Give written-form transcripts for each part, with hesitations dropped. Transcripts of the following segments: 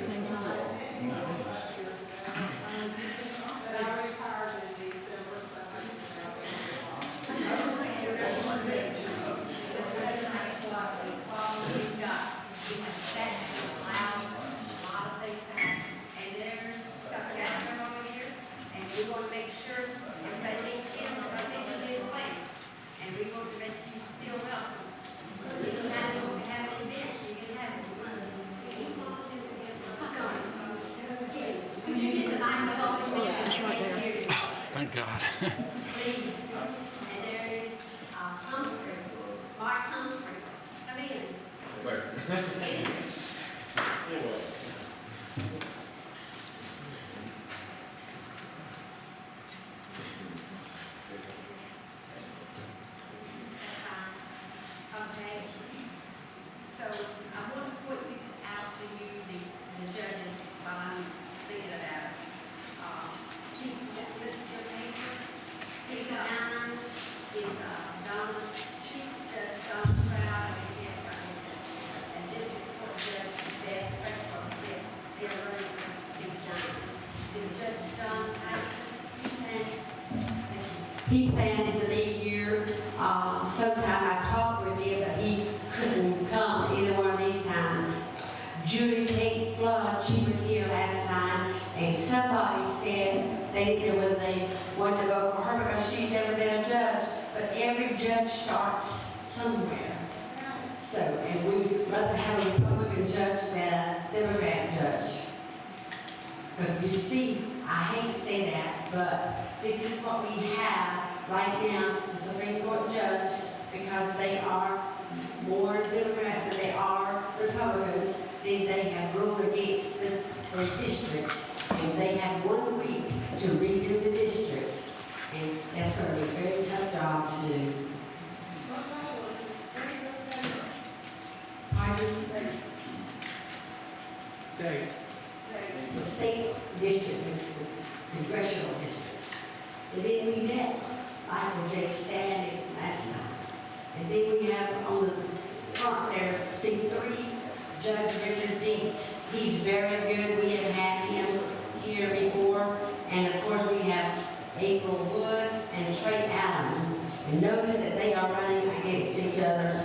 everything tonight. But I retired in December, so I can We've got that allowed a lot of things to happen. And there's stuff down over here, and we want to make sure everybody makes it on our business plan. And we want to make you feel welcome. You can have an event, you can have it. Fuck on. Could you get the microphone? Yeah, it's right there. Thank God. Please. And there is Humphrey, Mark Humphrey. Come in. Okay. So I want to put this out to you, the judges, while I'm thinking about it. See, your paper, C9 is Donna, Chief Judge Donna Stroud, and District Court Judge Beth Fretchel said they're running for C9. The Judge John Tyson, he plans to be here sometime. I talked with him, but he couldn't come either one of these times. Judy Kate Flood, she was here last time, and somebody said they didn't know whether they wanted to vote for her because she'd never been a judge, but every judge starts somewhere. So, and we'd rather have a Republican judge than a Democrat judge. Because you see, I hate to say that, but this is what we have right now, the Supreme Court judges, because they are more Democrats than they are Republicans. They have ruled against the districts, and they have 1 week to redo the districts, and that's going to be a very tough job to do. Pardon? State. The state district, the congressional districts. And then we met Michael J. Stanley last time. And then we have on the front there, C3, Judge Richard Dietz. He's very good. We have had him here before. And of course we have April Wood and Trey Allen. And notice that they are running against each other.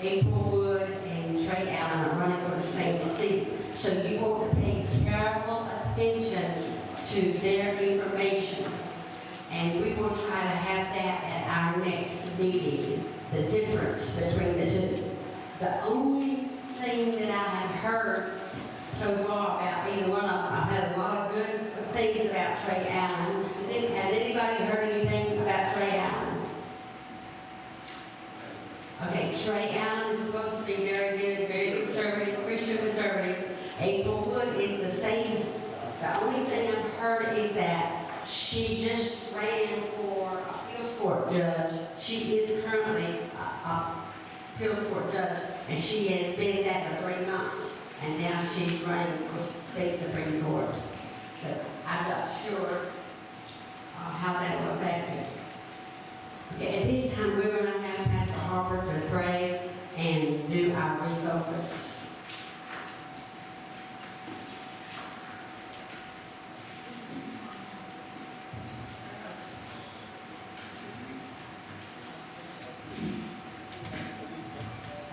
April Wood and Trey Allen are running for the same seat. So you want to pay careful attention to their information. And we will try to have that at our next meeting, the difference between the two. The only thing that I have heard so far about either one of them, I've had a lot of good things about Trey Allen. Has anybody heard anything about Trey Allen? Okay, Trey Allen is supposed to be very good, very conservative, Christian conservative. April Wood is the same. The only thing I've heard is that she just ran for appeals court judge. She is currently a appeals court judge, and she has been that for 3 months. And now she's running for state Supreme Court. So I'm not sure how that will affect it. Okay, at this time we're going to have Pastor Harper to pray and do our refocus.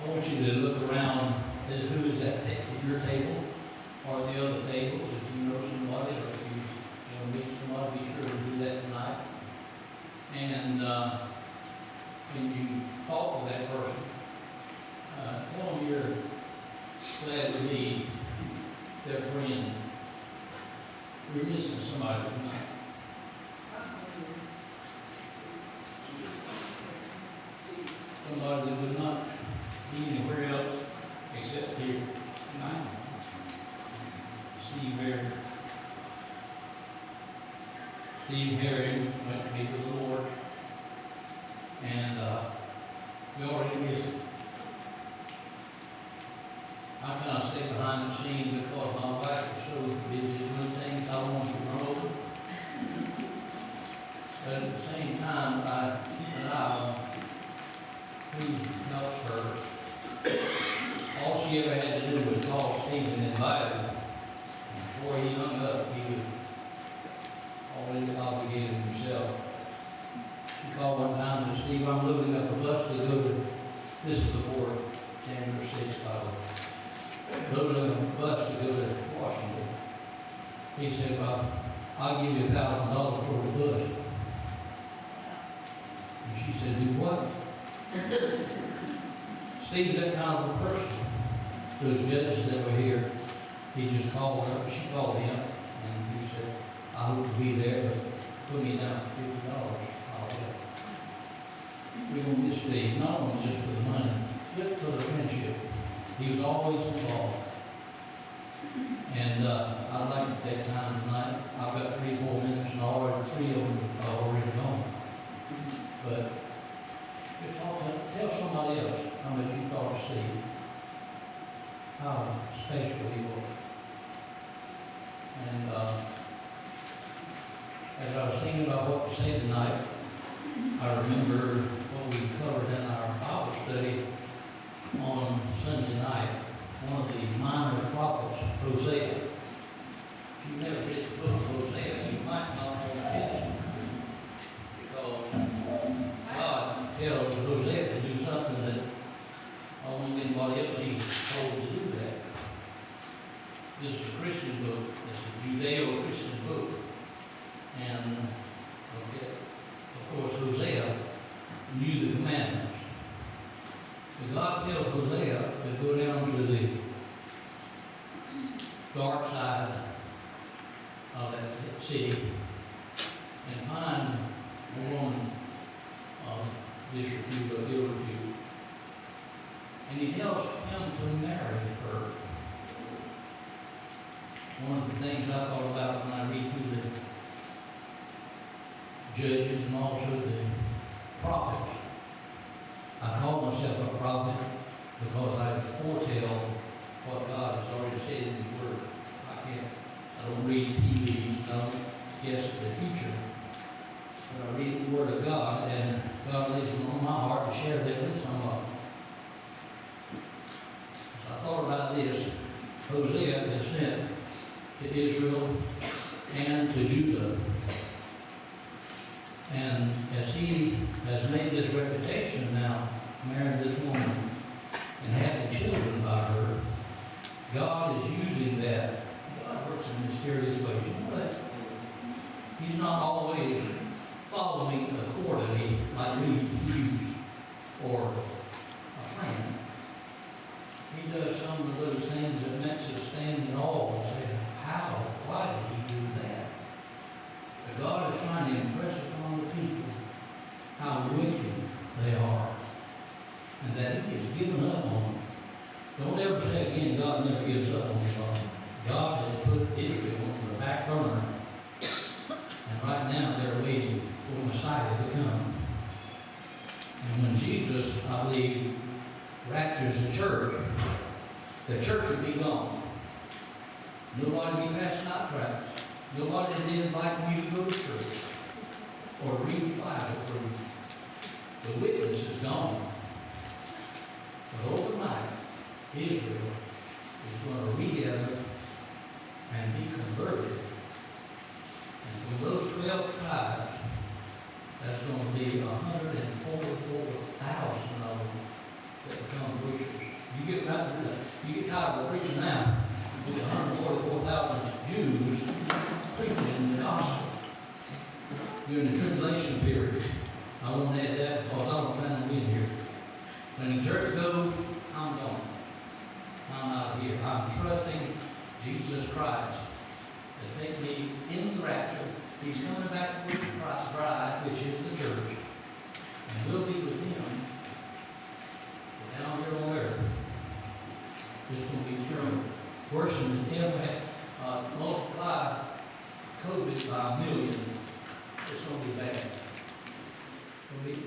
I want you to look around at who is at your table or the other tables. If you know somebody or if you want to meet somebody, be sure to do that tonight. And when you talk to that person, tell them you're glad to be their friend. We're missing somebody tonight. Somebody that would not be anywhere else except here tonight. Steve Harry. Steve Harry went to meet with the Lord, and we already missed it. I kind of stay behind the scenes because my wife is so busy doing things I don't want to run over. But at the same time, I keep an eye on who helps her. All she ever had to do was call Steve and invite him, before he hung up, he was already obligated himself. She called one time and said, Steve, I'm loading up a bus to go to, this is before January 6th, by the way. Loading up a bus to go to Washington. He said, well, I'll give you $1,000 for the bus. And she said, do what? Steve's that kind of a person. Those judges that were here, he just called her, she called him, and he said, I hope to be there, but put me down for $50. I'll help. We're going to miss Steve, not only just for the money, but for the friendship. He was always involved. And I'd like to take time tonight. I've got 3 or 4 minutes, and already 3 of them are already gone. But just tell somebody else how much you thought of Steve, how special he was. And as I was thinking about what to say tonight, I remember what we covered in our Bible study on Sunday night, one of the minor prophets, Hosea. If you've never read the book of Hosea, you might not know this, because God tells Hosea to do something that only anybody else he's told to do that. This is a Christian book. It's a Judeo-Christian book. And, of course, Hosea knew the commandments. So God tells Hosea to go down to the dark side of that city and find a woman of disrepute or ill repute. And he tells him to marry her. One of the things I thought about when I read through the Judges and also the prophets, I call myself a prophet because I foretell what God has already said in His Word. I don't read TV, I don't guess at the future. But I read the Word of God, and God lays it on my heart to share that with somebody. So I thought about this. Hosea is sent to Israel and to Judah. And as he has made this reputation now, marrying this woman and having children by her, God is using that. God works in mysterious ways. You know that? He's not always following accordingly like we use or a friend. He does some of those things that makes us stand in awe and say, how? Why did he do that? But God is trying to impress upon the people how wicked they are and that He has given up on them. Don't ever say again, God never gives up on anybody. God has put Israel on the back burner, and right now they're waiting for Messiah to come. And when Jesus, I believe, raptures the church will be gone. Nobody will be passing out tracts. Nobody will invite you to go to church or read the Bible. The witness is gone. But overnight, Israel is going to regather and be converted. And from those 12 tribes, that's going to be 144,000 of them that become preachers. You get tired of preaching now. With 144,000 Jews preaching the gospel during the tribulation period. I won't add that because I don't plan on being here. When the church goes, I'm gone. I'm out of here. I'm trusting Jesus Christ to take me in the rapture. He's coming back with His bride, which is the church. And we'll be with Him down here on earth. It's going to be terrible. Worse than ever had multiply COVID by 1 million. It's going to be bad.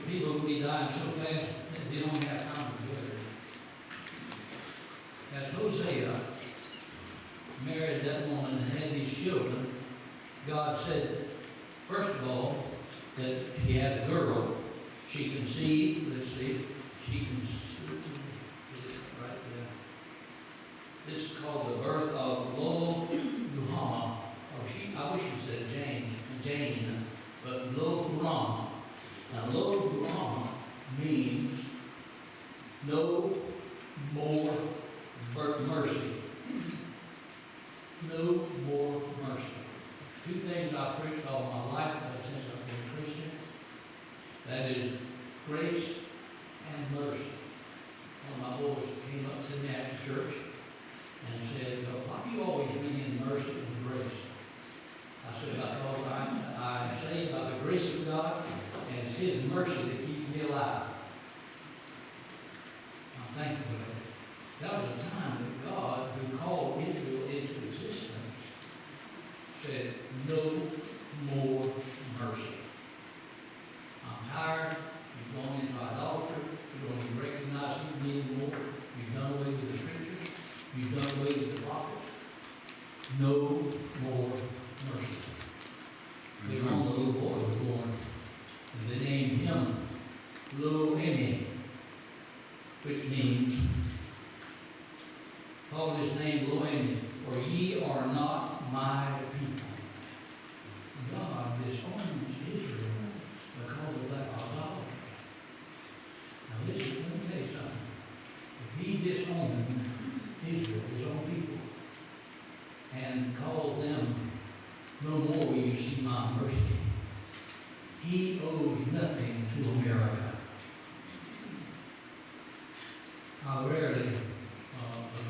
People will be dying so fast that they don't have time to get it. As Hosea married that woman and had these children, God said, first of all, that she had a girl. She conceived, let's see, she conceived, right there. This is called the birth of Lo-Ruhamah. no more mercy. Two things I've preached all my life since I've been a Christian. That is grace and mercy. One of my boys came up to me after church and said, why do you always bring in mercy and grace? I said, because I'm saved by the grace of God, and it's His mercy that keeps me alive. I'm thankful for that. That was a time that God, who called Israel into existence, said, no more mercy. I'm tired. You've gone into idolatry. You don't even recognize me anymore. You've done away with the scriptures. You've done away with the prophets. No more mercy. Later on, the little boy was born, and they named him Lo-Ami, which means, call his name Lo-Ami, for ye are not my people. God disowns Israel because of that idolatry. Now listen, let me tell you something. If He disowned Israel, His own people, and called them, no more will you see my mercy, He owes nothing to America. I rarely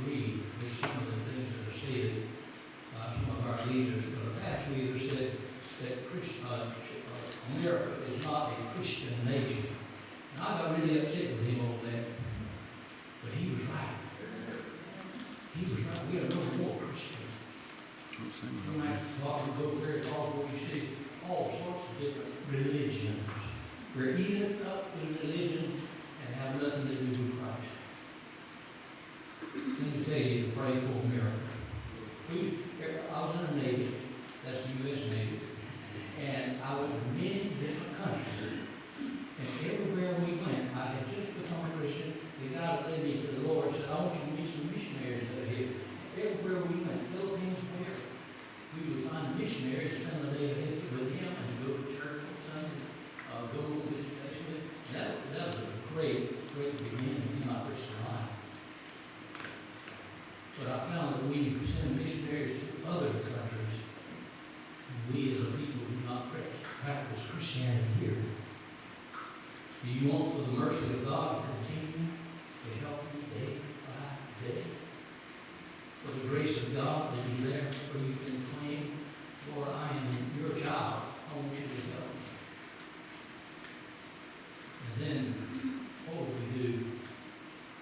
agree with some of the things that are said by some of our leaders, but a past leader said that America is not a Christian nation. And I got really upset with him over that. But he was right. He was right. We are no more Christian. You might talk and go very far where you see all sorts of different religions. We're eating up with religion and have nothing to do with Christ. Let me tell you to pray for America. I was in the Navy, that's the U.S. Navy, and I went to many different countries. And everywhere we went, I had just become a Christian. The guy that led me to the Lord said, I want you to meet some missionaries that are here. Everywhere we went, Philippines, where we would find a missionary and spend the day with him and go to church on Sunday, go to this place with him. That was a great beginning in my Christian life. But I found that we send missionaries to other countries, and we as a people do not practice Christianity here. Do you want for the mercy of God to continue to help you day by day? For the grace of God to be there where you can claim, Lord, I am your child. I want you to help me. And then what would we do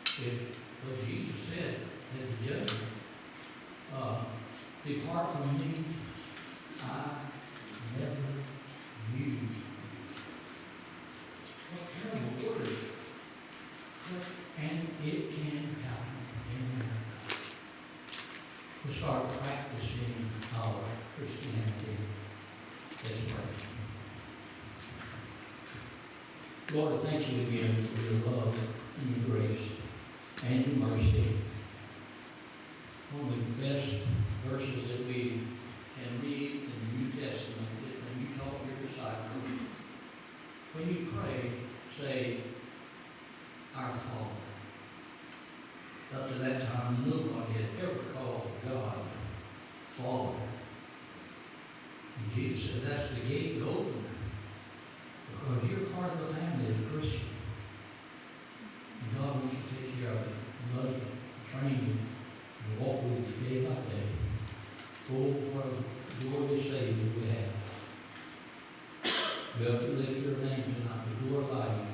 if what Jesus said at the judgment, depart from me, I never knew you. What terrible words. And it can happen in America. We start practicing our Christianity. Let's pray. Lord, thank you again for your love and your grace and your mercy. One of the best verses that we can read in the New Testament is when you taught your disciples, when you pray, say, our Father. Up to that time, nobody had ever called God Father. And Jesus said, that's the gate to open, because you're part of the family as a Christian. And God wants to take care of you, loves you, train you, and walk with you day by day. Oh, what a glorious Savior we have. We have to lift your name tonight to glorify you,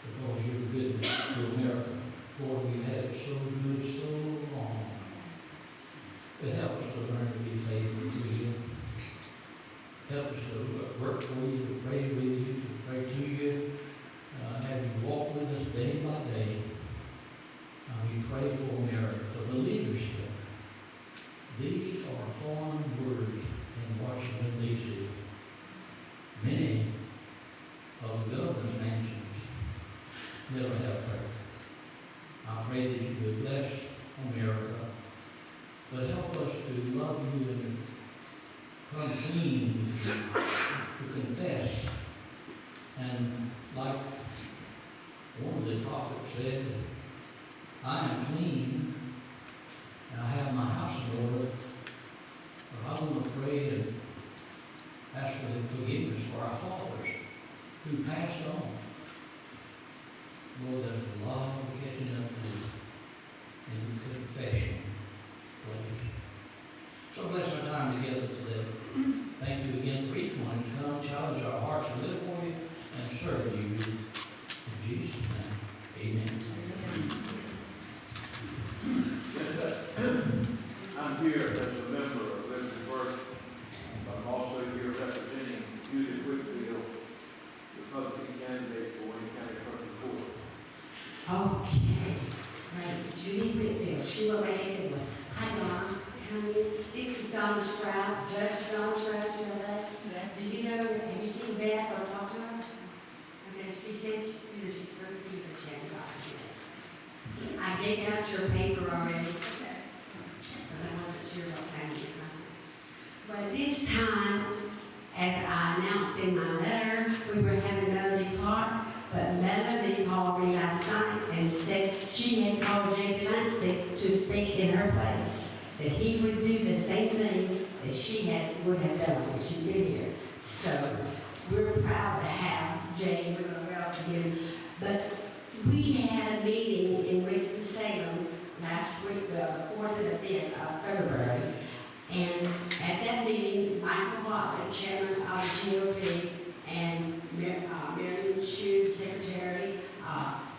because you're good to America. Lord, we've had it so good so long. But help us to learn to be faithful to you. Help us to work for you, to pray with you, to pray to you, have you walk with us day by day. We pray for America, for the leadership. These are foreign words in Washington, D.C. Many of the governor's mansions never have prayer. I pray that you would bless America, but help us to love you and come clean, to confess. And like one of the prophets said, I am clean, and I have my house in order, bless our time together today. Thank you again for each one who's come, challenge our hearts to live for you and serve you. In Jesus' name, amen. I'm here as a member of Liberty Work. I'm also here representing Judy Whitfield, Republican candidate for Wayne County Clerk Court. Okay, right, Judy Whitfield, Sheila Ray Goodwin. Hi, Don. How are you? This is Donna Stroud, Judge Donna Stroud, you know that? Do you know, have you seen Beth or talked to her? Okay, she said she's very good, but she hasn't got it yet. I gave out your paper already, but I wasn't sure what time it was. But this time, as I announced in my letter, we were having Melody Clark, but Melody called me last night and said she had called Jay Delancey to speak in her place, that he would do the same thing that she would have done if she'd been here. So we're proud to have Jay, we're going to welcome him. But we had a meeting in Winston-Salem last week, the 4th and the 5th of February, and at that meeting, Michael Watley, chairman of the GOP, and Marion Shue, secretary,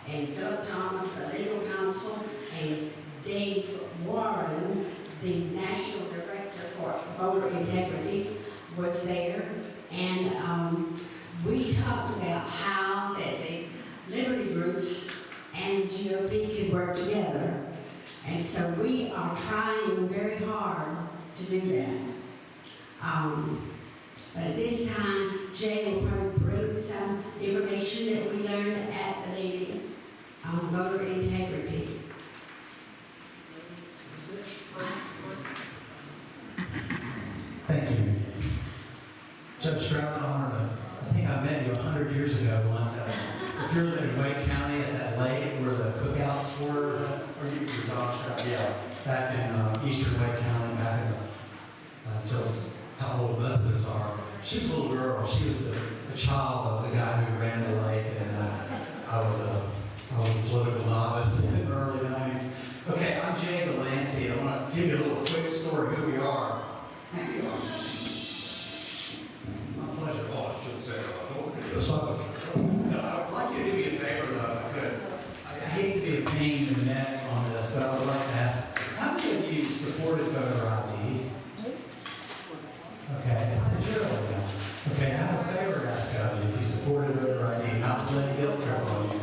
and Philip Thomas, the legal counsel, and Dave Warren, the national director for voter integrity, was there. And we talked about how that the liberty groups and GOP could work together. And so we are trying very hard to do that. But at this time, Jay will probably bring some information that we learned at the meeting on voter integrity. Thank you. Judge Stroud, I think I met you 100 years ago once. If you're in Wake County at that lake where the cookouts were, or you were Don Stroud? Yeah. Back in eastern Wake County, back in until how old both of us are. She was a little girl. She was the child of the guy who ran the lake, and I was a political novice in the early 90s. Okay, I'm Jay Delancey. I want to give you a little quick story of who we are. My pleasure. Oh, I should say, don't forget No, I'd like you to do me a favor, though, if I could. I hate to be a pain in the neck on this, but I would like to ask, how many of you supported voter ID? Okay, Gerald, okay, I have a favor to ask of you if you supported voter ID, not to lay guilt trip on you,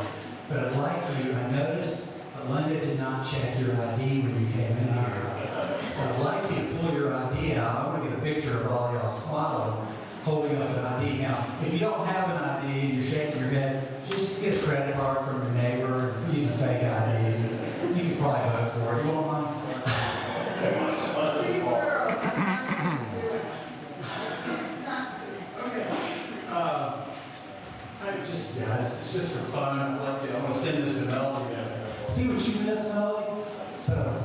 but I'd like you, I noticed that Linda did not check your ID when you came in here. So I'd like you to pull your ID out. I want to get a picture of all y'all smiling, holding up an ID. Now, if you don't have an ID and you're shaking your head, just get a credit card from your neighbor, use a fake ID. You can probably vote for it. You want mine? It's just for fun. I'm going to send this to Melody. See what you miss, Melody? So,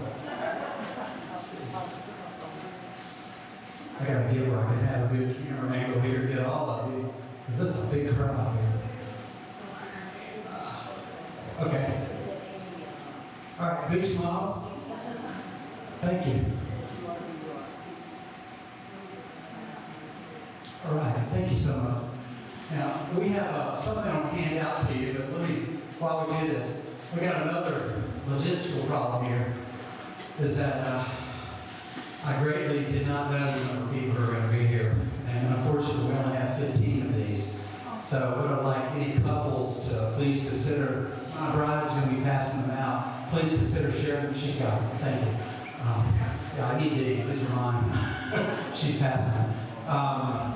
I got to get where I can have a good camera angle here, get all of you, because this is a big crowd here. Okay. All right, big smiles. Thank you. All right, thank you so much. Now, we have something I'm going to hand out to you, but while we do this, we got another logistical problem here, is that I greatly did not know the number of people who are going to be here, and unfortunately, we only have 15 of these. So what I'd like any couples to please consider, my bride's going to be passing them out, please consider sharing them. She's got them. Thank you. Yeah, I need these are mine. She's passing them.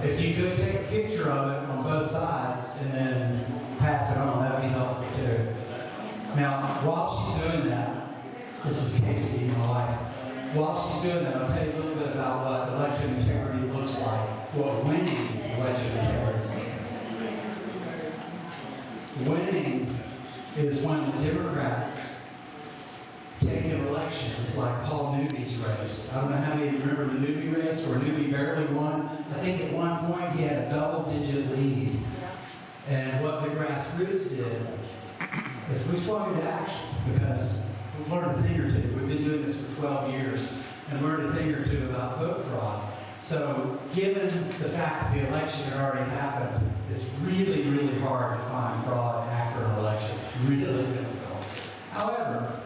If you could take a picture of it on both sides and then pass it on, that would be helpful too. Now, while she's doing that, this is Casey, my wife. While she's doing that, I'll tell you a little bit about what election integrity looks like, what winning election integrity. Winning is when the Democrats take an election, like Paul Newby's race. I don't know how many of you remember the Newby race, where Newby barely won. I think at one point he had a double-digit lead. And what the grassroots did is we swung into action because we've learned a thing or two. We've been doing this for 12 years. and learned a thing or two about vote fraud. So given the fact that the election had already happened, it's really, really hard to find fraud after an election. Really difficult. However,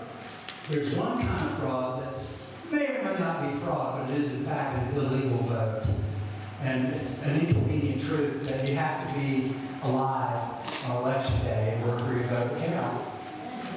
there's one kind of fraud that's may or may not be fraud, but it is in fact an illegal vote. And it's an inconvenient truth that you have to be alive on election day in order for your vote to count.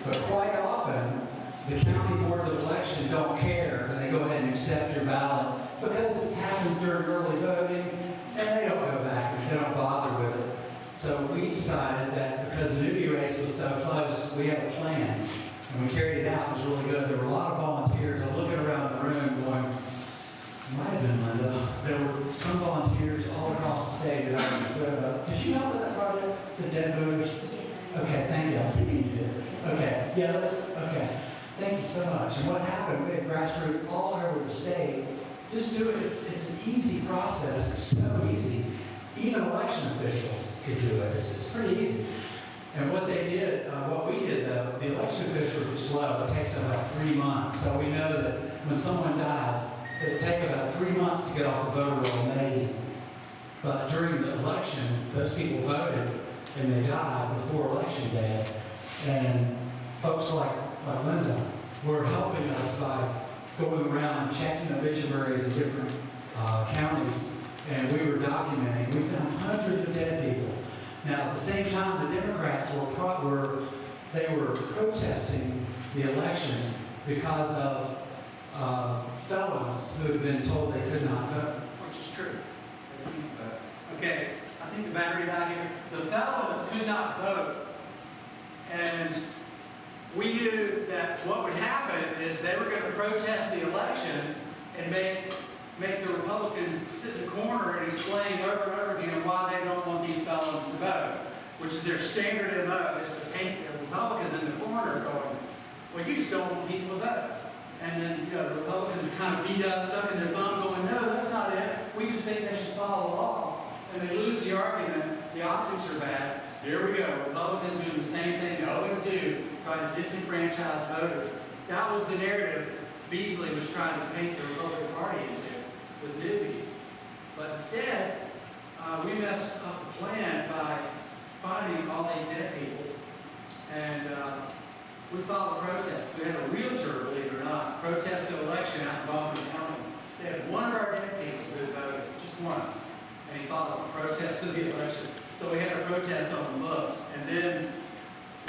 But quite often, the county boards of election don't care, and they go ahead and accept your ballot because it happens during early voting, and they don't go back and they don't bother with it. So we decided that because the Newbie race was so close, we had a plan, and we carried it out. It was really good. There were a lot of volunteers. I'm looking around the room going, it might have been Linda. There were some volunteers all across the state who I understood about. Did you help with that project, the dead voters? Okay, thank you. I was thinking you did. Okay, yeah, okay. Thank you so much. And what happened, we had grassroots all over the state. Just do it. It's an easy process. It's so easy. Even election officials could do it. It's pretty easy. And what they did, what we did though, the election officials were slow. It takes them about 3 months. So we know that when someone dies, it'll take about 3 months to get off the voter roll maybe. But during the election, those people voted and they died before election day. And folks like Linda were helping us by going around and checking obituaries in different counties, and we were documenting. We found hundreds of dead people. Now, at the same time, the Democrats were protesting the election because of felons who had been told they could not vote. Which is true. Okay, I think the battery died here. The felons could not vote. And we knew that what would happen is they were going to protest the elections and make the Republicans sit in the corner and explain over and over again why they don't want these felons to vote, which is their standard MO, is to paint the Republicans in the corner going, well, you just don't want people to vote. And then, the Republicans kind of beat up, sucking their thumb, going, no, that's not it. We just think they should follow the law. And they lose the argument. The optics are bad. Here we go. Republicans doing the same thing they always do, trying to disenfranchise voters. That was the narrative Beasley was trying to paint the Republican Party into with Newby. But instead, we messed up the plan by finding all these dead people. And we filed a protest. We had a realtor, believe it or not, protest the election out in Baldwin County. They had one of our dead people who voted, just one. And he filed a protest of the election. So we had a protest on the books. And then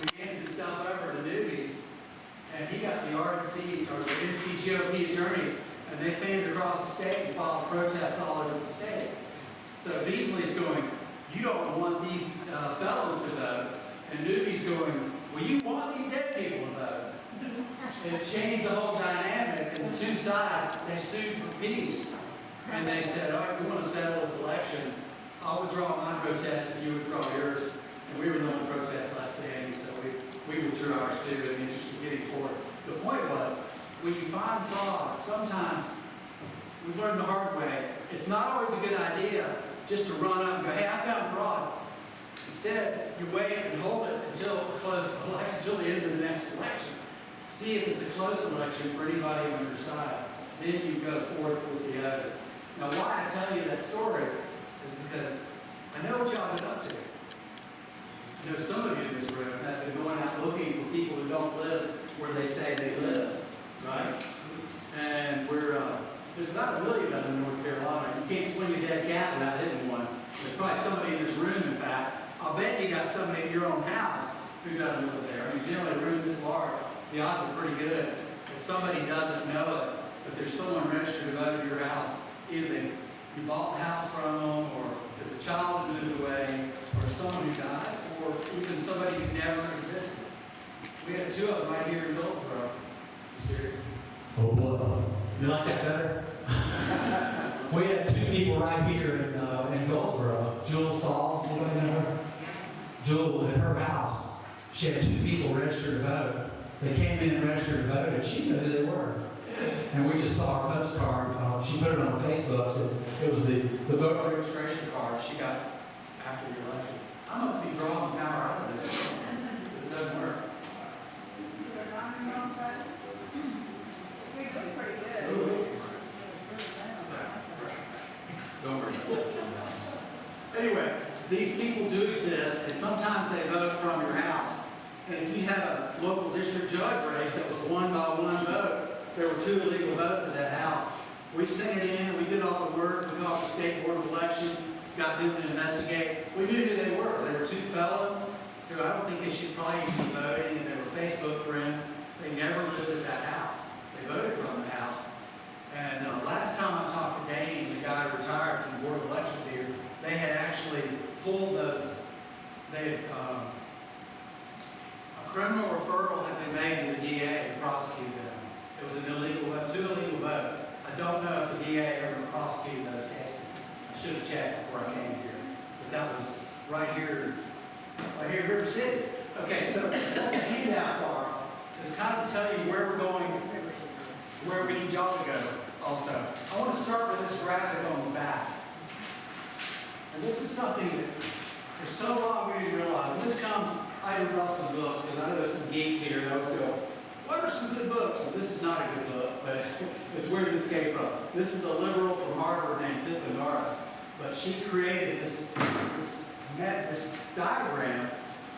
we handed the stuff over to Newby, and he got the RNC, or the NCGOP attorneys, and they fanned across the state and filed protests all over the state. So Beasley's going, you don't want these fellows to vote. And Newby's going, well, you want these dead people to vote. And it changed the whole dynamic, and the two sides, they sued for peace. And they said, all right, we want to settle this election. I'll withdraw my protest if you withdraw yours. And we were the only protest left standing, so we withdrew ours too in the interest of getting forward. The point was, when you find fraud, sometimes we learned the hard way. It's not always a good idea just to run up and go, hey, I found fraud. Instead, you wait and hold it until a close election, until the end of the next election. See if it's a close election for anybody on your side. Then you go forth with the evidence. Now, why I tell you that story is because I know what y'all been up to. You know, some of you in this room have been going out looking for people who don't live where they say they live, right? And there's about 1 million of them in North Carolina. You can't swing a dead cat without hitting one. There's probably somebody in this room, in fact. I'll bet you got somebody in your own house who doesn't live there. I mean, generally a room this large, the odds are pretty good. If somebody doesn't know it, but there's someone registered to vote at your house, either you bought the house from them, or there's a child who moved away, or someone who died, or even somebody who never existed. We had 2 of them right here in Goldsboro. You serious? Oh boy. You like that better? We had 2 people right here in Goldsboro. Jewel Sauls, anybody know her? Jewel, at her house, she had 2 people registered to vote. They came in and registered to vote, and she knew who they were. And we just saw her postcard. She put it on Facebook. So it was the voter registration card she got after the election. I must be drawing power out of this. It doesn't work. You're not in your own vote. We do pretty good. Don't worry. Anyway, these people do exist, and sometimes they vote from your house. And if you had a local district judge race that was won by one vote, there were 2 illegal votes at that house. We sent it in, we did all the work, we called the State Board of Elections, got them to investigate. We knew who they were. They were 2 felons who I don't think they should probably even be voting, and they were Facebook friends. They never lived at that house. They voted from the house. And last time I talked to Dane, the guy who retired from the Board of Elections here, they had actually pulled those, they had, a criminal referral had been made to the DA to prosecute them. It was an illegal vote, 2 illegal votes. I don't know if the DA ever prosecuted those cases. I should have checked before I came here. But that was right here in River City. Okay, so what the handouts are is kind of to tell you where we're going, where we need y'all to go also. I want to start with this graphic on the back. And this is something that for so long we didn't realize. And this comes, I even brought some books because I know there's some geeks here that always go, what are some good books? And this is not a good book, but it's where this came from. This is a liberal from Harvard named Pippa Norris. But she created this diagram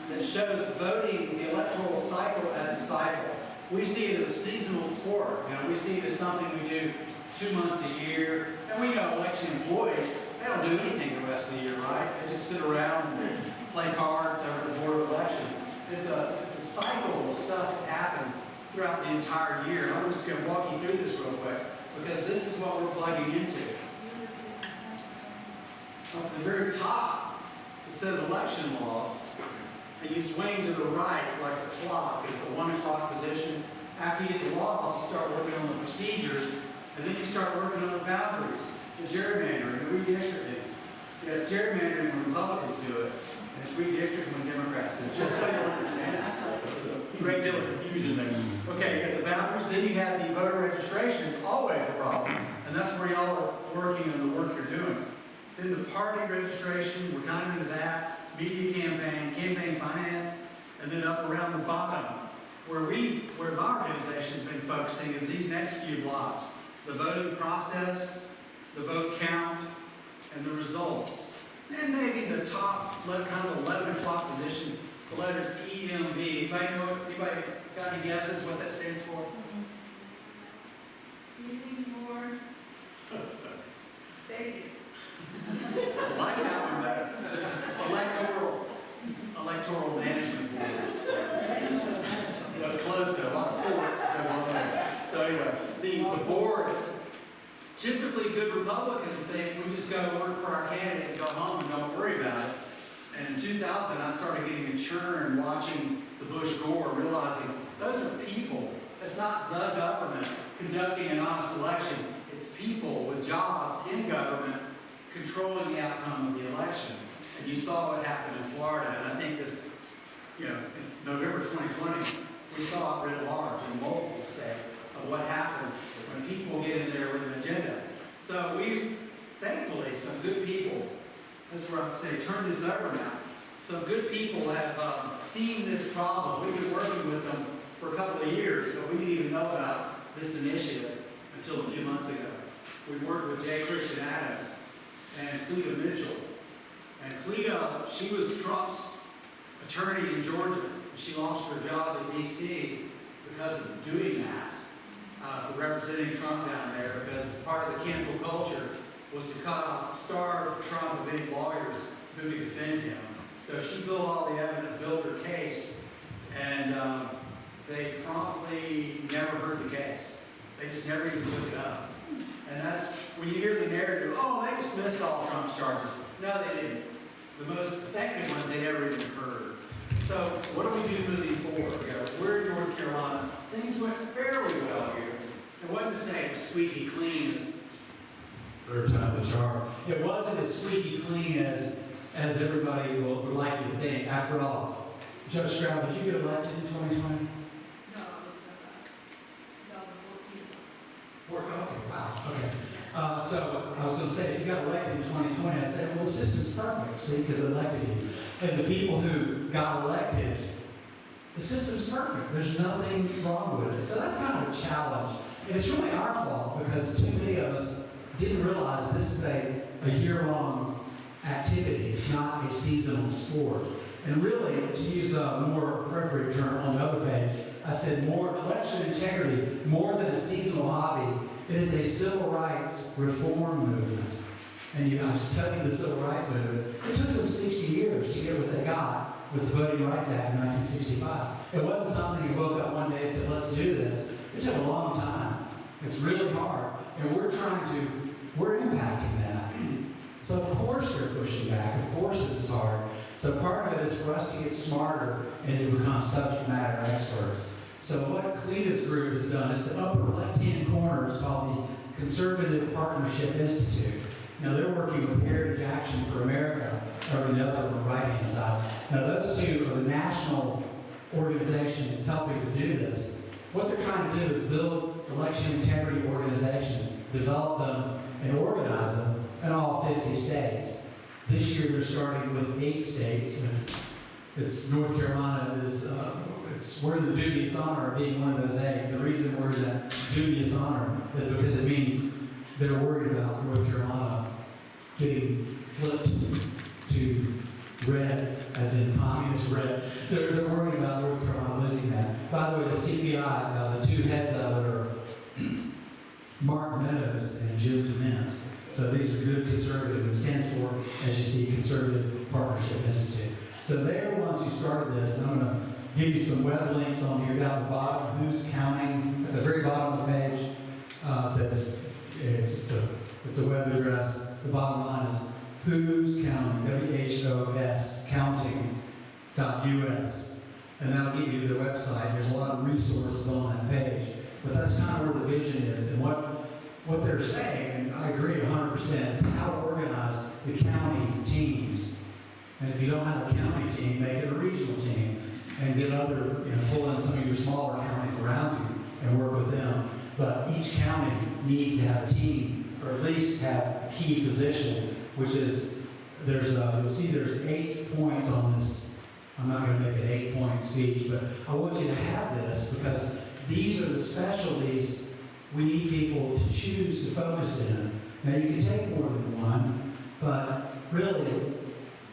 that shows voting, the electoral cycle as a cycle. We see it as a seasonal sport. You know, we see it as something we do 2 months a year. And we know election employees, they don't do anything the rest of the year, right? They just sit around and play cards over the Board of Elections. It's a cycle of stuff that happens throughout the entire year. And I'm just going to walk you through this real quick because this is what we're plugging into. At the very top, it says election laws. And you swing to the right like a clock at the 1 o'clock position. After you get the laws, you start working on the procedures, and then you start working on the boundaries, the gerrymandering, the redistricting. Yeah, it's gerrymandering when Republicans do it, and it's redistricting when Democrats do it. Just so you understand. There's a great deal of confusion there. Okay, you got the boundaries, then you have the voter registration. It's always a problem, and that's where y'all are working on the work you're doing. Then the party registration, we're kind of into that. Media campaign finance, and then up around the bottom, where my organization's been focusing is these next few blocks. The voting process, the vote count, and the results. And maybe the top, kind of 11 o'clock position, the letters EMV. Anybody got any guesses what that stands for? Baby. I like that one better. It's electoral management board. That's close to a lot of board. So anyway, the boards, typically good Republicans think we just go to work for our candidate and go home and don't worry about it. And in 2000, I started getting a churn watching the Bush-Gore, realizing those are people. It's not the government conducting an honest election. It's people with jobs in government controlling the outcome of the election. And you saw what happened in Florida, and I think this, in November 2020, we saw it writ large in multiple states of what happens when people get in there with an agenda. So we, thankfully, some good people, that's where I say, turn this over now. Some good people have seen this problem. We've been working with them for a couple of years, but we didn't even know about this initiative until a few months ago. We worked with J. Christian Adams and Cleta Mitchell. And Cleta, she was Trump's attorney in Georgia. She lost her job in D.C. because of doing that, for representing Trump down there, because part of the cancel culture was to starve Trump of any lawyers who could defend him. So she built all the evidence, built her case, and they promptly never heard the case. They just never even took it up. And that's, when you hear the narrative, oh, they dismissed all Trump's charges. No, they didn't. The most effective ones they never even heard. So what do we do moving forward? We're in North Carolina. Things went fairly well here. It wasn't to say it was squeaky clean as Third time the charm. It wasn't as squeaky clean as everybody would like you to think. After all, Judge Stroud, did you get elected in 2020? No, it was, no, 14. Okay, wow, okay. So I was going to say, if you got elected in 2020, I'd say, well, the system's perfect, see, because it elected you. And the people who got elected, the system's perfect. There's nothing wrong with it. So that's kind of a challenge. And it's really our fault because too many of us didn't realize this is a a year-long activity. It's not a seasonal sport. And really, to use a more appropriate term on the other page, I said more election integrity, more than a seasonal hobby. It is a civil rights reform movement. And I'm studying the civil rights movement. It took them 60 years to get what they got with the Voting Rights Act in 1965. It wasn't something you woke up one day and said, let's do this. It took a long time. It's really hard. And we're impacting that. So of course they're pushing back. Of course this is hard. So part of it is for us to get smarter and to become subject matter experts. So what CLETA's group has done is the upper left-hand corner is called the Conservative Partnership Institute. Now they're working with Heritage Action for America over the other right-hand side. Now those two are the national organizations helping to do this. What they're trying to do is build election integrity organizations, develop them, and organize them in all 50 states. This year they're starting with 8 states. And it's North Carolina we're in the dubious honor of being one of those 8. The reason we're in that dubious honor is because it means they're worried about North Carolina getting flipped to red, as in communist red. They're worried about North Carolina losing that. By the way, the CPI, the two heads of it are Mark Meadows and Jim DeMint. So these are good conservative. It stands for, as you see, Conservative Partnership Institute. So they're the ones who started this, and I'm going to give you some web links on here down the bottom. Who's Counting? At the very bottom of the page says it's a web address. The bottom line is Who's Counting? WHOS counting.us, and that'll get you to their website. There's a lot of resources on that page, but that's kind of where the vision is, and what they're saying, and I agree 100%, is how to organize the county teams. And if you don't have a county team, make it a regional team and get other, pull in some of your smaller counties around you and work with them. But each county needs to have a team, or at least have a key position, which is, you'll see there's 8 points on this. I'm not going to make an 8-point speech, but I want you to have this because these are the specialties we need people to choose to focus in. Now, you can take more than one, but really,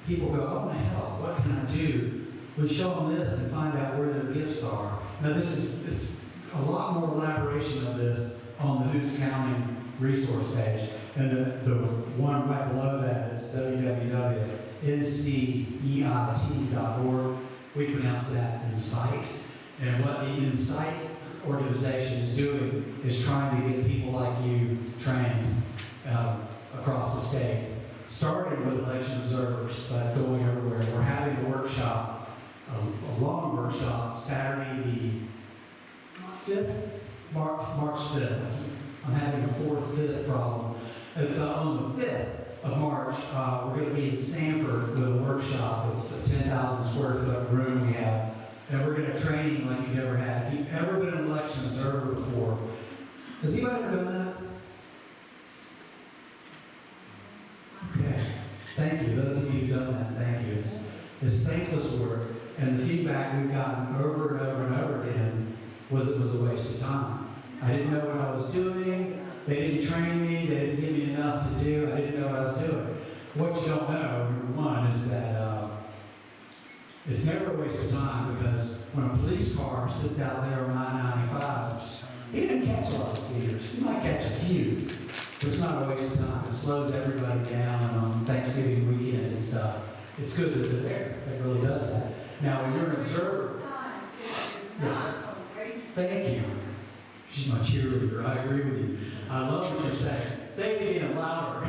people go, I want to help. What can I do? We show them this and find out where their gifts are. Now, it's a lot more elaboration of this on the Who's Counting resource page. And the one right below that is www.nceit.org. We pronounce that Incite. And what the Incite organization is doing is trying to get people like you trained across the state, starting with election observers, but going everywhere. We're having a workshop, a long workshop, Saturday the 5th, March 5th. I'm having a 4th/5th problem. It's on the 5th of March. We're going to be in Sanford with a workshop. It's a 10,000 square foot room we have. And we're going to train you like you've never had. If you've ever been an election observer before, has anybody ever done that? Okay. Thank you. Those of you who've done that, thank you. It's thankless work. And the feedback we've gotten over and over and over again was it was a waste of time. I didn't know what I was doing. They didn't train me. They didn't give me enough to do. I didn't know what I was doing. What you don't know, number one, is that it's never a waste of time because when a police car sits out there on I-95, he didn't catch a lot of speeders. He might catch a few, but it's not a waste of time. It slows everybody down on Thanksgiving weekend and stuff. It's good that they're there. It really does that. Now, when you're an observer, thank you. She's my cheerleader. I agree with you. I love what you're saying. Say it again louder.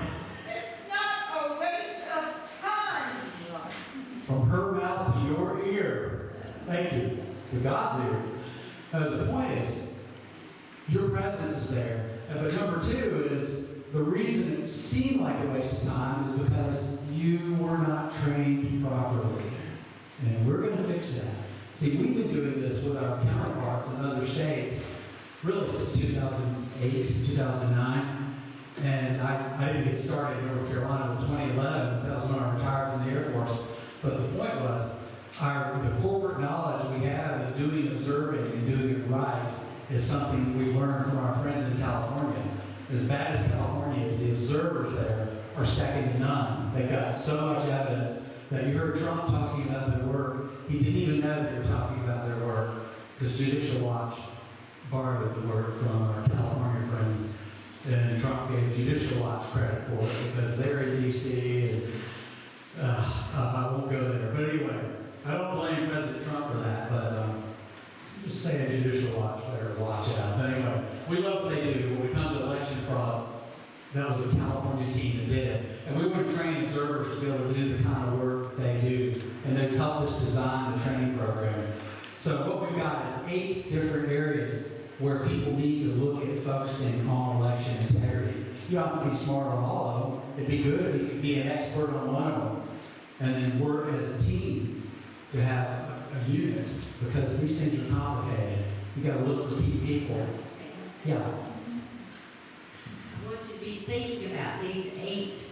It's not a waste of time. From her mouth to your ear. Thank you. To God's ear. The point is, your presence is there. But number 2 is, the reason it seemed like a waste of time is because you were not trained properly. And we're going to fix that. See, we've been doing this with our counterparts in other states really since 2008, 2009. And I didn't get started in North Carolina until 2011. That was when I retired from the Air Force. But the point was, the corporate knowledge we have in doing observing and doing it right is something we've learned from our friends in California. As bad as California is, the observers there are second to none. They've got so much evidence that you heard Trump talking about their work. He didn't even know they were talking about their work because Judicial Watch borrowed the work from our California friends, and Trump gave Judicial Watch credit for it because they're in D.C. and I won't go there. But anyway, I don't blame President Trump for that, but just saying Judicial Watch better watch out. But anyway, we love what they do. When it comes to election fraud, that was a California team that did it. And we want to train observers to be able to do the kind of work they do. And they've helped us design the training program. So what we've got is 8 different areas where people need to look at focusing on election integrity. You don't have to be smart on all of them. It'd be good if you could be an expert on one of them and then work as a team to have a unit, because these things are complicated. You got to look for key people. Yeah. I want you to be thinking about these 8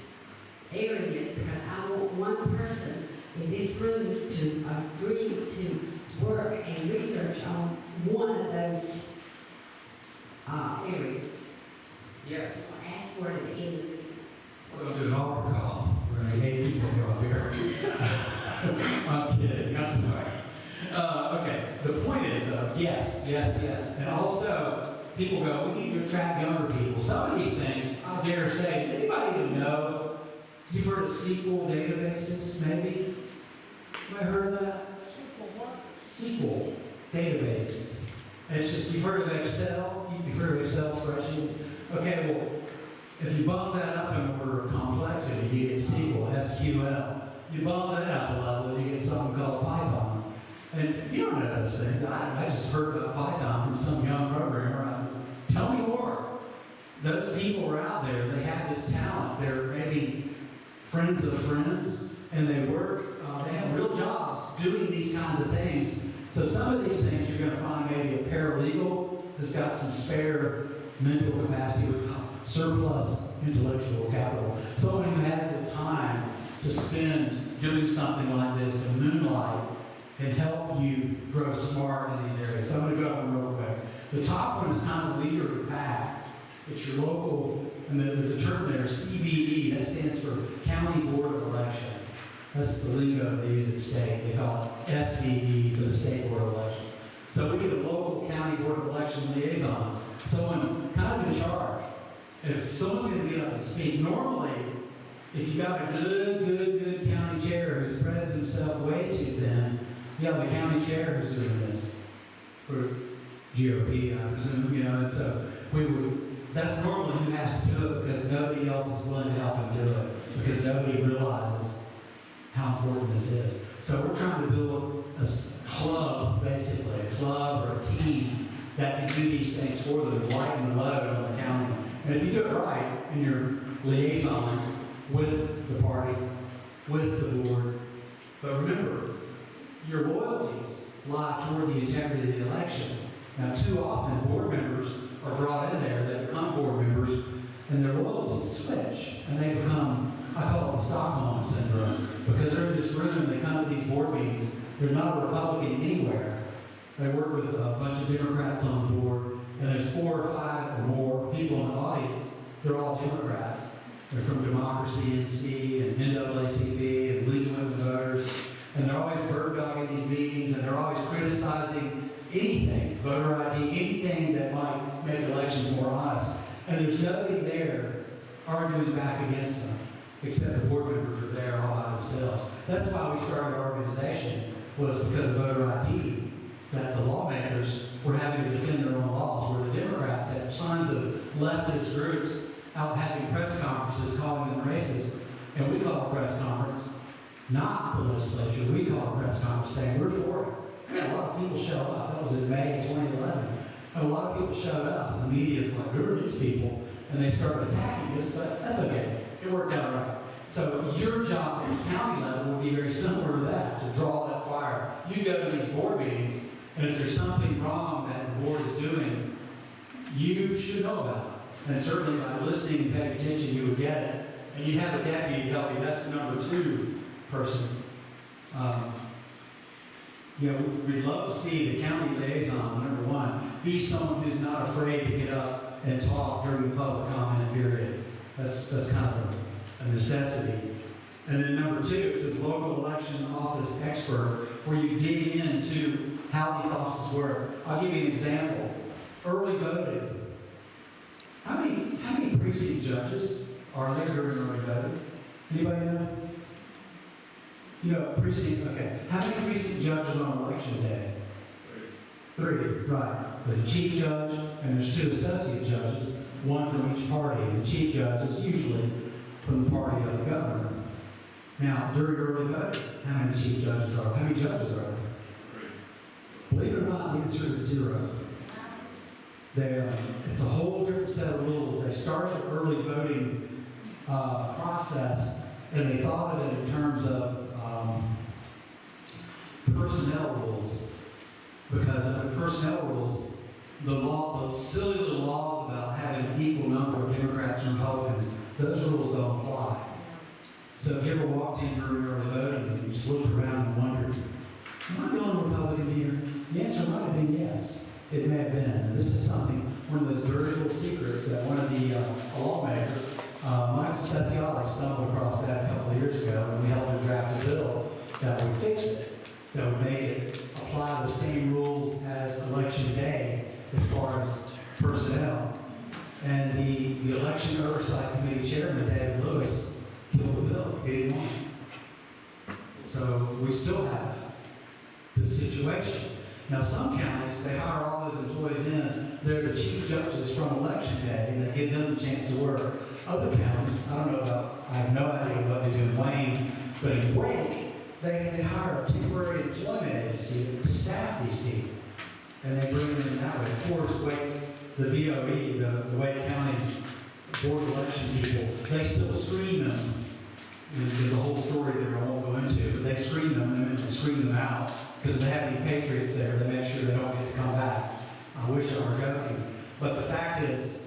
areas, because I want one person in this room to agree to work and research on one of those areas. Yes. Or ask for it at the end of the meeting. We're going to do an altar call. We're going to get 8 people to go up here. I'm kidding. I'm sorry. Okay. The point is, yes. And also, people go, we need to attract younger people. Some of these things, I dare say, does anybody even know? You've heard of SQL databases, maybe? Have I heard of that? SQL databases. It's just, you've heard of Excel? You've heard of Excel spreadsheets? Okay, well, if you bump that up in order of complexity, you get SQL, SQL. You bump that up a level, you get something called Python. And you don't know those things. I just heard about Python from some young programmer, and I said, tell me more. Those people are out there, they have this talent. They're maybe friends of friends, and they work, they have real jobs doing these kinds of things. So some of these things you're going to find maybe a paralegal who's got some spare mental capacity with surplus intellectual capital. Someone who has the time to spend doing something like this, to moonlight and help you grow smart in these areas. So I'm going to go over them real quick. The top one is kind of leader of the pack. It's your local, and there's a term there, CBE, that stands for County Board of Elections. That's the lingo they use at state. They call it SBE for the State Board of Elections. So we get a local county board of election liaison, someone kind of in charge. If someone's going to get up and speak, normally, if you got a good county chair who spreads himself way too thin, you have a county chair who's doing this for GOP, I presume, and so that's normally who has to do it, because nobody else is willing to help him do it, because nobody realizes how important this is. So we're trying to build a club, basically, a club or a team that can do these things for them, lighten the load on the county. And if you do it right, and you're liaison with the party, with the board, but remember, your loyalties lie toward the integrity of the election. Now, too often, board members are brought in there, they become board members, and their loyalties switch, and they become, I call it the Stockholm Syndrome, because they're in this room, they come to these board meetings, there's not a Republican anywhere. They work with a bunch of Democrats on the board, and there's 4 or 5 or more people in the audience, they're all Democrats. They're from Democracy NC and NAACP and League of Women Voters, and they're always bird dogging these meetings, and they're always criticizing anything, voter ID, anything that might make elections more honest. And there's nobody there arguing back against them, except the board members are there all by themselves. That's why we started our organization, was because of voter ID, that the lawmakers were having to defend their own laws, where the Democrats had tons of leftist groups out having press conferences calling them racist. And we call a press conference not the legislature, we call a press conference saying we're for it. We had a lot of people show up. That was in May of 2011. And a lot of people showed up, and the media's like, who are these people? And they started attacking us, but that's okay. It worked out right. So your job at the county level would be very similar to that, to draw that fire. You go to these board meetings, and if there's something wrong that the board is doing, you should know about it. And certainly by listening and paying attention, you would get it. And you have a deputy to help you. That's the number 2 person. We'd love to see the county liaison, number 1, be someone who's not afraid to get up and talk during the public comment period. That's kind of a necessity. And then number 2, it says local election office expert, where you dig into how these offices work. I'll give you an example. Early voting. How many precinct judges are there during early voting? Anybody know? You know, precinct, okay. How many precinct judges on election day? 3, right. There's a chief judge and there's 2 associate judges, one from each party. And the chief judge is usually from the party of the governor. Now, during early voting, how many chief judges are there? How many judges are there? Believe it or not, the answer is 0. It's a whole different set of rules. They started the early voting process, and they thought of it in terms of personnel rules. Because of the personnel rules, the silly little laws about having an equal number of Democrats and Republicans, those rules don't apply. So if you ever walked in during early voting and you just looked around and wondered, am I the only Republican here? The answer might have been yes. It may have been. And this is something, one of those dirty little secrets that one of the lawmakers, Michael Speciale, stumbled across that a couple of years ago, and we helped him draft a bill that would fix it, that would make it apply the same rules as election day as far as personnel. And the election oversight committee chairman, David Lewis, killed the bill. He didn't want it. So we still have this situation. Now, some counties, they hire all those employees in. They're the chief judges from election day, and they give them the chance to work. Other counties, I have no idea what they do in Wayne, but in Wake, they hire a temporary employment agency to staff these people. And they bring them in that way. Of course, Wake, the BOE, the Wake County Board of Election people, they still screen them. There's a whole story there I won't go into, but they screen them and screen them out. Because if they have any patriots there, they make sure they don't get to come back. I wish I were joking. But the fact is,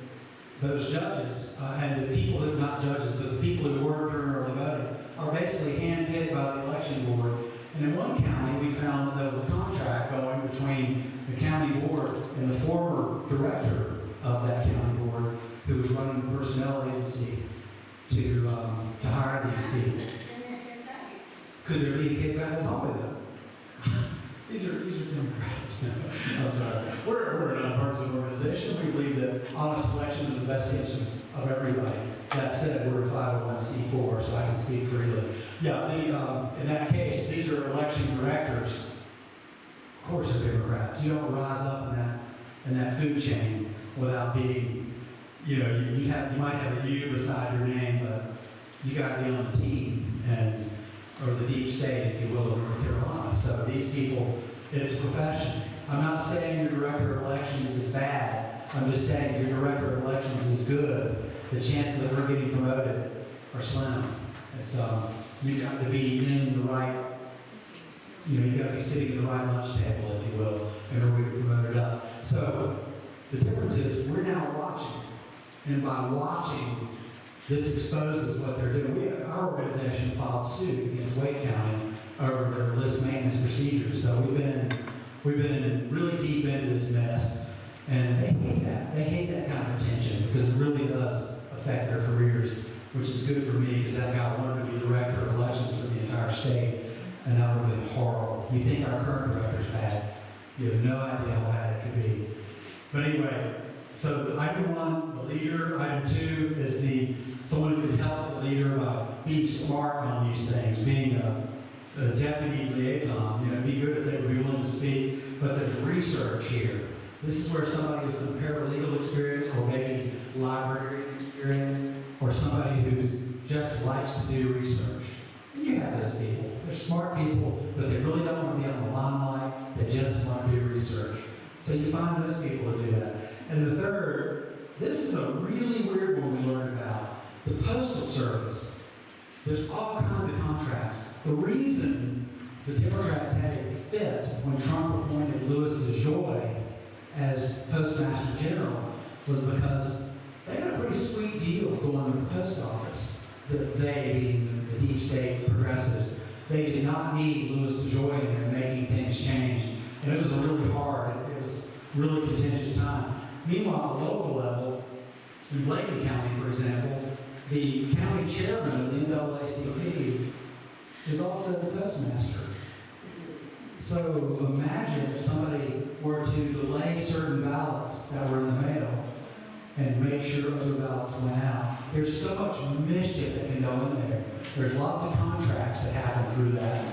those judges, and the people who are not judges, but the people who work during early voting, are basically handpicked by the election board. And in one county, we found that there was a contract going between the county board and the former director of that county board, who was running the personnel agency to hire these people. Could there be a kickback? There's always that. These are Democrats. I'm sorry. We're a nonpartisan organization. We believe that honest elections are in the best interests of everybody. That said, we're a 501c4, so I can speak freely. Yeah, in that case, these are election directors. Of course, they're Democrats. You don't rise up in that food chain without being, you might have a U beside your name, but you got to be on the team or the deep state, if you will, of North Carolina. So these people, it's a profession. I'm not saying your director of elections is bad. I'm just saying if your director of elections is good, the chances of her getting promoted are slim. It's you got to be in the right, you got to be sitting at the right lunch table, if you will, in order to get promoted up. So the difference is we're now watching, and by watching, this exposes what they're doing. Our organization filed suit against Wake County over their list maintenance procedures. So we've been really deep into this mess, and they hate that. They hate that kind of attention because it really does affect their careers, which is good for me because that guy wanted to be director of elections for the entire state, and that would have been horrible. You think our current director's bad? You have no idea how bad it could be. But anyway, so item 1, the leader. Item 2 is someone who can help the leader by being smart on these things, being a deputy liaison. It'd be good if they would be willing to speak, but there's research here. This is where somebody with some paralegal experience, or maybe library experience, or somebody who's just likes to do research. And you have those people. They're smart people, but they really don't want to be on the limelight. They just want to do research. So you find those people to do that. And the third, this is a really weird one we learned about. The Postal Service. There's all kinds of contracts. The reason the Democrats had a fit when Trump appointed Louis DeJoy as Postmaster General was because they got a pretty sweet deal going with the post office. They, being the deep state progressives, they did not need Louis DeJoy in there making things change. And it was a really hard, it was really contentious time. Meanwhile, at the local level, in Blakeney County, for example, the county chairman of the NAACP is also the postmaster. So imagine if somebody were to delay certain ballots that were in the mail and make sure other ballots went out. There's so much mischief that can go in there. There's lots of contracts that happen through that,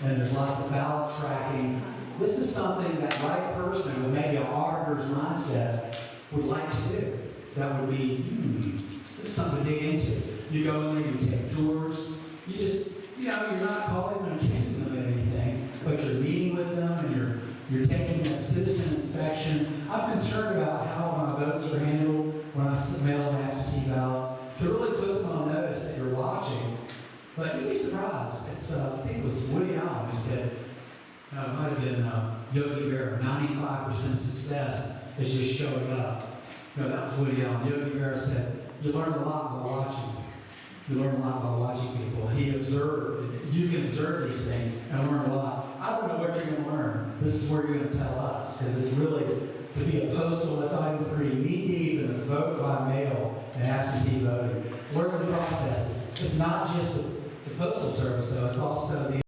and there's lots of ballot tracking. This is something that right person with maybe an auditor's mindset would like to do. That would be, this is something to dig into. You go in there, you take tours, you just, you're not calling them and accusing them of anything, but you're meeting with them and you're taking that citizen inspection. I'm concerned about how my votes are handled when I mail an absentee ballot, to really put them on notice that you're watching. But you'd be surprised. I think it was Woody Allen who said, it might have been Yogi Berra, 95% success is just showing up. No, that was Woody Allen. Yogi Berra said, you learn a lot by watching. You learn a lot by watching people. He observed. You can observe these things and learn a lot. I don't know what you're going to learn. This is where you're going to tell us, because it's really, to be a postal, that's item 3, knee deep in the vote by mail and absentee voting. Learn the processes. It's not just the Postal Service, though. It's also the